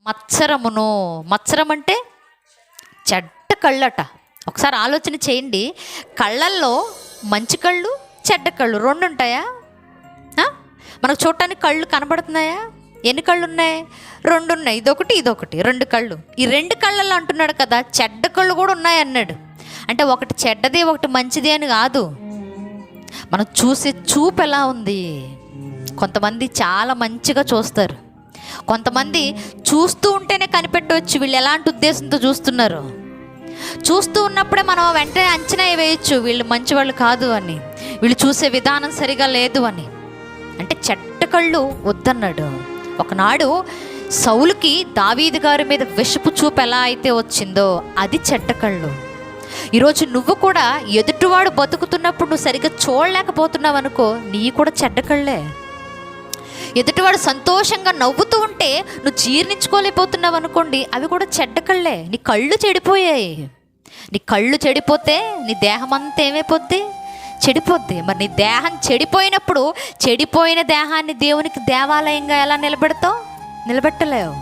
మత్సరమును. మత్సరం అంటే చెడ్డ కళ్ళట. ఒకసారి ఆలోచన చేయండి, కళ్ళల్లో మంచి కళ్ళు చెడ్డ కళ్ళు రెండు ఉంటాయా? మనకు చూడటానికి కళ్ళు కనబడుతున్నాయా? ఎన్ని కళ్ళు ఉన్నాయి? రెండు ఉన్నాయి. ఇదొకటి రెండు కళ్ళు. ఈ రెండు కళ్ళల్లో అంటున్నాడు కదా, చెడ్డ కళ్ళు కూడా ఉన్నాయి అన్నాడు. అంటే ఒకటి చెడ్డది ఒకటి మంచిది అని కాదు. మనం చూసే చూపు ఎలా ఉంది? కొంతమంది చాలా మంచిగా చూస్తారు, కొంతమంది చూస్తూ ఉంటేనే కనిపెట్టవచ్చు వీళ్ళు ఎలాంటి ఉద్దేశంతో చూస్తున్నారు. చూస్తూ ఉన్నప్పుడే మనం వెంటనే అంచనా వేయచ్చు వీళ్ళు మంచివాళ్ళు కాదు అని, వీళ్ళు చూసే విధానం సరిగా లేదు అని. అంటే చెడ్డ కళ్ళు వద్దన్నాడు. ఒకనాడు సౌలుకి దావీదు గారి మీద విషపు చూపు ఎలా అయితే వచ్చిందో అది చెడ్డ కళ్ళు. ఈరోజు నువ్వు కూడా ఎదుటివాడు బతుకుతున్నప్పుడు నువ్వు సరిగ్గా చూడలేకపోతున్నావు అనుకో, నీ కూడా చెడ్డ కళ్ళే. ఎదుటివాడు సంతోషంగా నవ్వుతూ ఉంటే నువ్వు జీర్ణించుకోలేకపోతున్నావు అనుకోండి, అవి కూడా చెడ్డ కళ్ళే. నీ కళ్ళు చెడిపోయాయి. నీ కళ్ళు చెడిపోతే నీ దేహం అంతా ఏమైపోద్ది? చెడిపోద్ది. మరి నీ దేహం చెడిపోయినప్పుడు చెడిపోయిన దేహాన్ని దేవునికి దేవాలయంగా ఎలా నిలబెడతావు? నిలబెట్టలేవు.